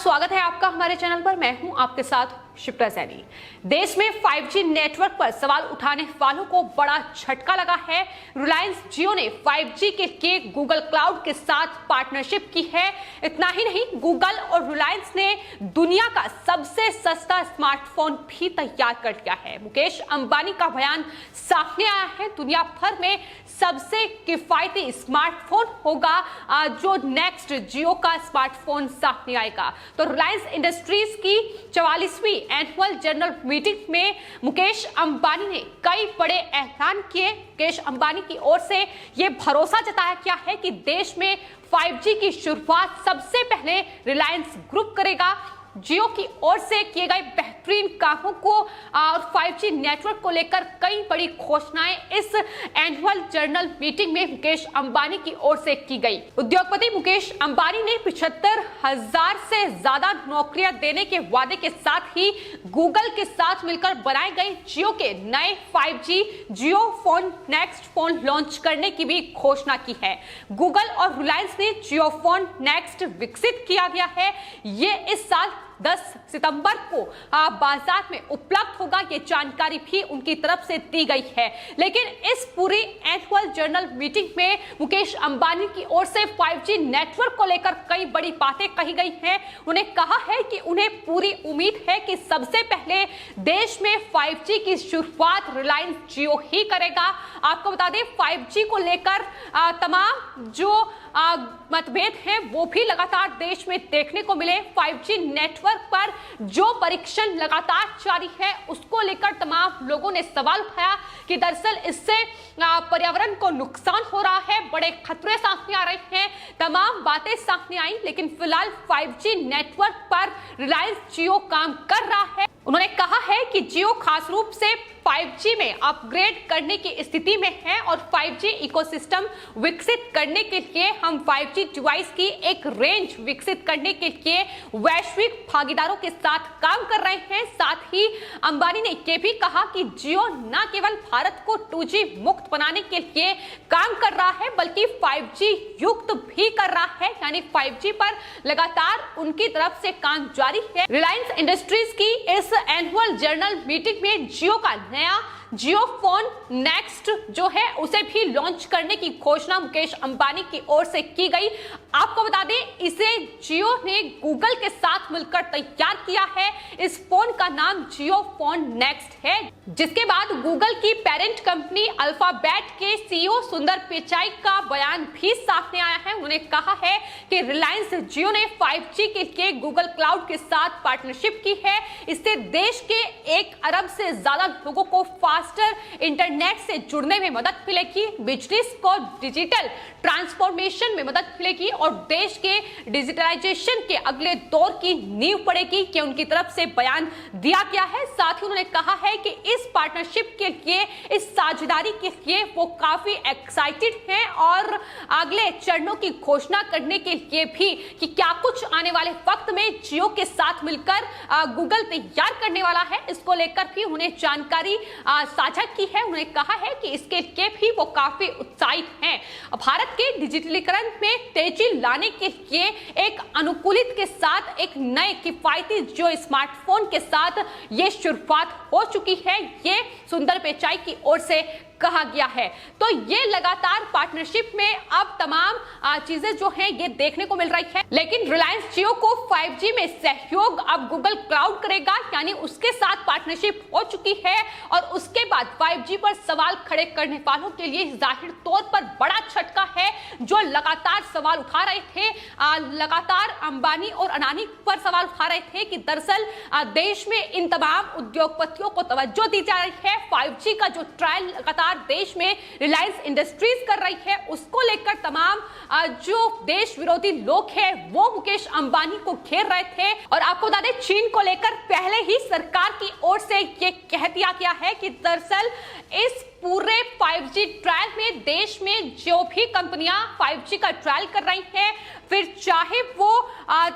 स्वागत है आपका हमारे चैनल पर। मैं हूं आपके साथ शिप्रा सैनी। देश में 5G नेटवर्क पर सवाल उठाने वालों को बड़ा झटका लगा है। रिलायंस जियो ने 5G के लिए गूगल क्लाउड के साथ पार्टनरशिप की है। इतना ही नहीं, गूगल और रिलायंस ने दुनिया का सबसे सस्ता स्मार्टफोन भी तैयार कर लिया है। मुकेश अंबानी का बयान सामने आया है, दुनिया भर में सबसे किफायती स्मार्टफोन होगा जो नेक्स्ट जियो का स्मार्टफोन सामने आएगा। तो रिलायंस इंडस्ट्रीज की 44वीं एनुअल जनरल मीटिंग में मुकेश अंबानी ने कई बड़े ऐलान किए। मुकेश अंबानी की ओर से यह भरोसा जताया गया है कि देश में 5G की शुरुआत सबसे पहले रिलायंस ग्रुप करेगा। जियो की ओर से किए गए बेहतरीन कामों को और 5G नेटवर्क को लेकर कई बड़ी घोषणाएं इस एनुअल जनरल मीटिंग में मुकेश अंबानी की ओर से की गई। उद्योगपति मुकेश अंबानी ने 75,000 से ज्यादा नौकरियां देने के वादे के साथ ही गूगल के साथ मिलकर बनाए गए जियो के नए 5G जियो फोन नेक्स्ट फोन लॉन्च करने की भी घोषणा की है। गूगल और रिलायंस ने जियो फोन नेक्स्ट विकसित किया गया है। ये इस साल 10 सितंबर को बाजार में उपलब्ध होगा, ये जानकारी भी उनकी तरफ से दी गई है। लेकिन इस पूरी एनुअल जनरल मीटिंग में मुकेश अंबानी की ओर से 5G नेटवर्क को लेकर कई बड़ी बातें कही गई हैं। उन्हें कहा है कि उन्हें पूरी उम्मीद है कि सबसे पहले देश में 5G की शुरुआत रिलायंस जियो ही करेगा। आपको बता दें, 5G को लेकर तमाम जो मतभेद हैं वो भी लगातार देश में देखने को मिले। 5G नेटवर्क पर जो परीक्षण लगातार जारी है उसको लेकर तमाम लोगों ने सवाल उठाया कि दरअसल इससे पर्यावरण को नुकसान हो रहा है, बड़े खतरे सामने आ रहे हैं, तमाम बातें सामने आई। लेकिन फिलहाल 5G नेटवर्क पर रिलायंस जियो काम कर रहा है। उन्होंने कहा है कि जियो खास रूप से 5G में अपग्रेड करने की स्थिति में है और 5G इकोसिस्टम विकसित करने के लिए हम 5G डिवाइस की एक रेंज विकसित करने के लिए वैश्विक भागीदारों के साथ काम कर रहे हैं। साथ ही अंबानी ने यह भी कहा कि जियो न केवल भारत को 2G मुक्त बनाने के लिए काम कर रहा है बल्कि 5G युक्त भी कर रहा है, यानी 5G पर लगातार उनकी तरफ से काम जारी है। रिलायंस इंडस्ट्रीज की इस एनुअल जनरल मीटिंग में जियो का नया जियो फोन नेक्स्ट जो है उसे भी लॉन्च करने की घोषणा मुकेश अंबानी की ओर से की गई। आपको बता दें, इसे जियो ने गूगल के साथ मिलकर तैयार किया है। इस फोन का नाम जियो फोन नेक्स्ट है, जिसके बाद गूगल की पेरेंट कंपनी अल्फाबेट के सीईओ सुंदर पिचाई का बयान भी सामने आया है। उन्होंने कहा है कि रिलायंस जियो ने 5G के लिए गूगल क्लाउड के साथ पार्टनरशिप की है। इससे देश के 1 अरब से ज्यादा लोगों को फास्टर इंटरनेट से जुड़ने में मदद मिलेगी, बिजनेस को डिजिटल ट्रांसफॉर्मेशन में मदद मिलेगी और देश के डिजिटलाइजेशन के अगले दौर की नींव पड़ेगी, कि उनकी तरफ से बयान दिया गया है। साथ ही उन्होंने कहा है कि इस पार्टनरशिप के लिए, इस साझेदारी के लिए वो काफी एक्साइटेड हैं और अगले चरणों की घोषणा करने के लिए भी कि क्या कुछ आने वाले वक्त में जियो के साथ मिलकर गूगल तैयार करने वाला है, इसको लेकर भी उन्हें जानकारी साझा की है। उन्होंने कहा है कि इसके लिए भी वो काफी उत्साहित हैं। भारत के डिजिटलीकरण में तेजी लाने के लिए एक अनुकूलित के साथ एक नए किफायती जो स्मार्टफोन के साथ ये शुरुआत हो चुकी है, ये सुंदर पिचाई की ओर से कहा गया है। तो ये लगातार पार्टनरशिप में अब तमाम चीजें जो हैं ये देखने को मिल रही है। लेकिन रिलायंस जियो को 5G में सहयोग अब गूगल क्लाउड करेगा, यानी उसके साथ पार्टनरशिप हो चुकी है और उसके बाद 5G पर सवाल खड़े करने वालों के लिए जाहिर तौर पर बड़ा झटका है। जो लगातार सवाल उठा रहे थे, लगातार अंबानी और अडानी पर सवाल उठा रहे थे कि दरअसल देश में इन तमाम उद्योगपतियों को तवज्जो दी जा रही है। 5G का जो ट्रायल लगातार देश में रिलायंस इंडस्ट्रीज कर रही है, उसको लेकर तमाम जो देश विरोधी लोग हैं वो मुकेश अंबानी को घेर रहे थे। और आपको बता दें, चीन को लेकर पहले ही सरकार की ओर से ये कह दिया गया है कि दरअसल इस पूरे 5G ट्रायल में देश में जो भी कंपनियां 5G का ट्रायल कर रही हैं, फिर चाहे वो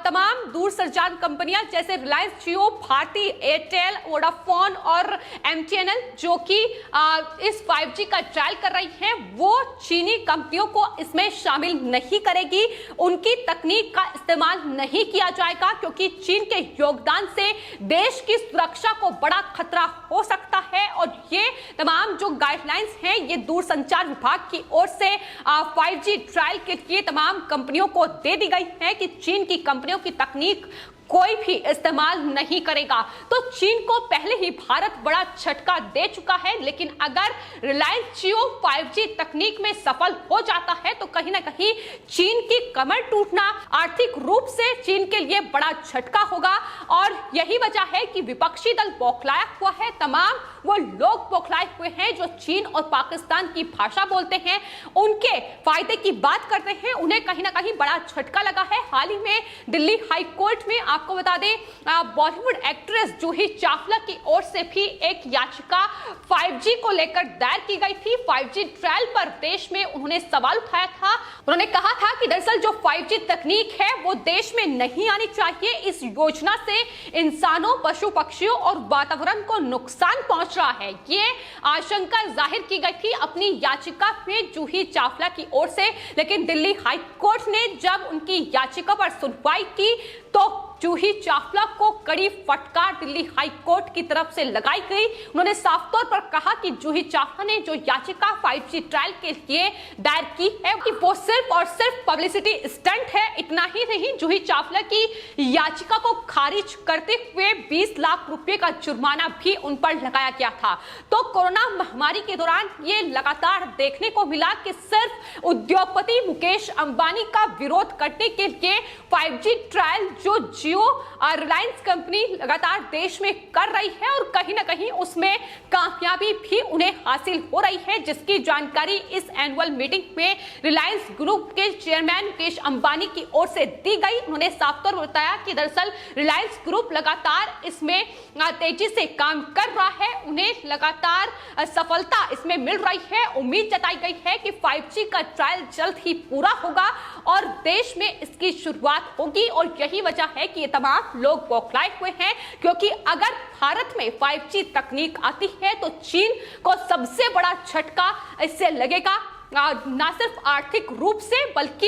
तमाम दूरसंचार कंपनियां जैसे रिलायंस जियो, भारती एयरटेल, वोडाफोन और MTNL जो कि इस 5G का ट्रायल कर रही हैं, वो चीनी कंपनियों को इसमें शामिल नहीं करेगी। उनकी तकनीक का इस्तेमाल नहीं किया जाएगा क्योंकि चीन के योगदान से देश की सुरक्षा को बड़ा खतरा हो सकता है। और ये तमाम जो गाइडलाइंस हैं ये दूरसंचार विभाग की ओर से 5G ट्रायल के लिए तमाम कंपनियों को दे दी गई है कि चीन की कंपनियों की तकनीक कोई भी इस्तेमाल नहीं करेगा। तो चीन को पहले ही भारत बड़ा झटका दे चुका है, लेकिन अगर रिलायंस जियो 5G तकनीक में सफल हो जाता है तो कहीं ना कहीं चीन की कमर टूटना आर्थिक रूप से चीन के लिए बड़ा झटका होगा। और यही वजह है कि विपक्षी दल बौखलाया हुआ है, तमाम वो लोग बौखलाए हुए हैं जो चीन और पाकिस्तान की भाषा बोलते हैं, उनके फायदे की बात करते हैं, उन्हें कहीं ना कहीं बड़ा झटका लगा है। हाल ही में दिल्ली हाई कोर्ट में आपको बता दें बॉलीवुड एक्ट्रेस जूही चावला की ओर से भी एक याचिका 5G को लेकर दायर की गई थी। 5G ट्रायल पर देश में उन्होंने सवाल उठाया था। उन्होंने कहा था कि दरअसल जो 5G तकनीक है वो देश में नहीं आनी चाहिए। इस योजना से इंसानों, पशु पक्षियों और वातावरण को नुकसान पहुंच रहा है। ये आशंका जाहिर की गई थी अपनी याचिका में जूही चावला की ओर से, लेकिन दिल्ली हाई कोर्ट ने जब उनकी याचिका पर सुनवाई की तो जूही चावला को कड़ी फटकार दिल्ली हाई कोर्ट की तरफ से लगाई गई। उन्होंने साफ तौर पर कहा कि जूही चावला ने जो याचिका 5G ट्रायल के लिए दायर की है कि वो सिर्फ और सिर्फ पब्लिसिटी स्टंट है। इतना ही नहीं, जूही चावला की याचिका को खारिज करते हुए 20 लाख रुपए का जुर्माना भी उन पर लगाया गया था। तो कोरोना महामारी के दौरान ये लगातार देखने को मिला कि सिर्फ उद्योगपति मुकेश अंबानी का विरोध करने के लिए 5G ट्रायल जो जियो रिलायंस कंपनी लगातार देश में कर रही है और कहीं ना कहीं उसमें कामयाबी भी उन्हें हासिल हो रही है, जिसकी जानकारी इस एनुअल मीटिंग में रिलायंस ग्रुप के चेयरमैन मुकेश अंबानी की ओर से दी गई। उन्होंने साफ तौर पर बताया कि दरअसल रिलायंस ग्रुप लगातार इसमें तेजी से काम कर रहा है, उन्हें लगातार सफलता इसमें मिल रही है। उम्मीद जताई गई है कि 5G का ट्रायल जल्द ही पूरा होगा और देश में इसकी शुरुआत होगी। और यही वजह है कि ये तमाम लोग बौखलाए हुए हैं, क्योंकि अगर भारत में 5G तकनीक आती है तो चीन को सबसे बड़ा झटका इससे लगेगा, ना सिर्फ आर्थिक रूप से बल्कि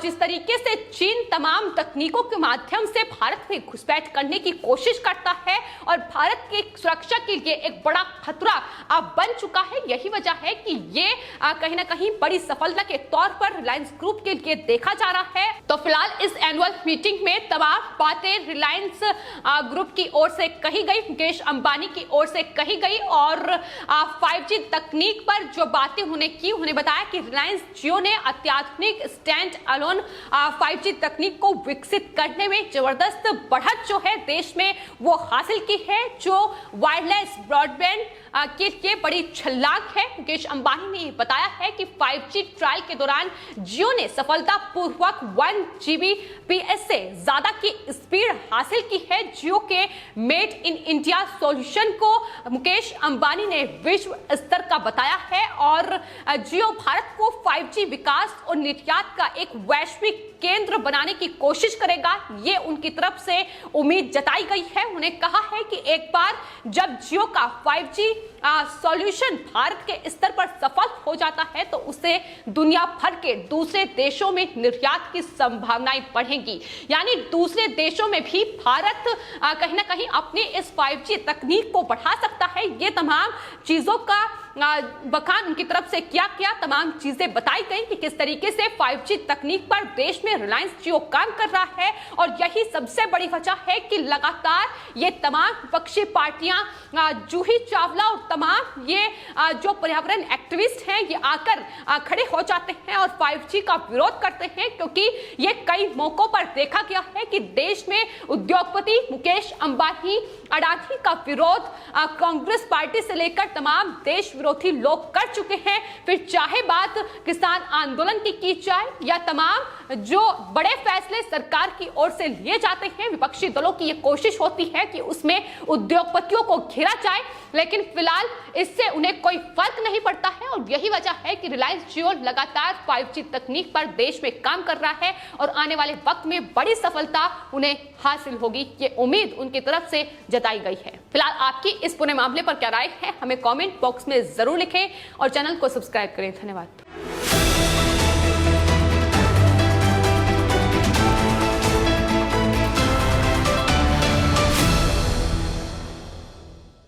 जिस तरीके से चीन तमाम तकनीकों के माध्यम से भारत में घुसपैठ करने की कोशिश करता है और भारत की सुरक्षा के लिए एक बड़ा खतरा बन चुका है। यही वजह है कि ये कहीं ना कहीं बड़ी सफलता के तौर पर रिलायंस ग्रुप के लिए देखा जा रहा है। तो फिलहाल इस एनुअल मीटिंग में तमाम बातें रिलायंस ग्रुप की ओर से कही गई, मुकेश अंबानी की ओर से कही गई और 5G तकनीक पर जो बातें उन्होंने की, उन्होंने बताया कि रिलायंस जियो ने अत्याधुनिक स्टैंड अलोन 5G तकनीक को विकसित करने में जबरदस्त बढ़त जो है देश में वो हासिल की है, जो वायरलेस ब्रॉडबैंड के लिए बड़ी छलांग है। मुकेश अंबानी ने बताया है कि 5G ट्रायल के दौरान जियो ने सफलतापूर्वक 1 Gbps से ज्यादा की स्पीड हासिल की है। जियो के मेड इन इंडिया सॉल्यूशन को मुकेश अंबानी ने विश्व स्तर का बताया है और जियो भारत को 5G विकास और निर्यात का एक वैश्विक केंद्र बनाने की कोशिश करेगा, ये उनकी तरफ से उम्मीद जताई गई है। उन्हें कहा है कि एक बार जब जियो का 5G सॉल्यूशन भारत के स्तर पर सफल हो जाता है तो उससे दुनिया भर के दूसरे देशों में निर्यात की संभावनाएं बढ़ेंगी, यानी दूसरे देशों में भी भारत कहीं ना कहीं अपनी इस 5G तकनीक को बढ़ा सकता है। ये तमाम चीजों का बखान उनकी तरफ से किया गया, तमाम चीजें बताई गई कि किस तरीके से 5G तकनीक पर देश में रिलायंस जियो काम कर रहा है और यही सबसे बड़ी वजह है कि लगातार ये तमाम विपक्षी पार्टियां, जूही चावला और तमाम ये जो पर्यावरण एक्टिविस्ट हैं ये आकर खड़े हो जाते हैं और 5G का विरोध करते हैं, क्योंकि ये कई मौकों पर देखा गया है कि देश में उद्योगपति मुकेश अंबानी, अडानी का विरोध कांग्रेस पार्टी से लेकर तमाम देश विरोधी लोग कर चुके हैं, फिर चाहे बात किसान आंदोलन की जाए या तमाम जो बड़े फैसले सरकार की ओर से लिए जाते हैं, विपक्षी दलों की यह कोशिश होती है कि उसमें उद्योगपतियों को घेरा जाए, लेकिन फिलहाल इससे उन्हें कोई फर्क नहीं पड़ता है। और यही वजह है कि रिलायंस जियो लगातार 5G तकनीक पर देश में काम कर रहा है और आने वाले वक्त में बड़ी सफलता उन्हें हासिल होगी, ये उम्मीद उनकी तरफ से जताई गई है। फिलहाल आपकी इस पूरे मामले पर क्या राय है, हमें कमेंट बॉक्स में जरूर लिखें और चैनल को सब्सक्राइब करें। धन्यवाद।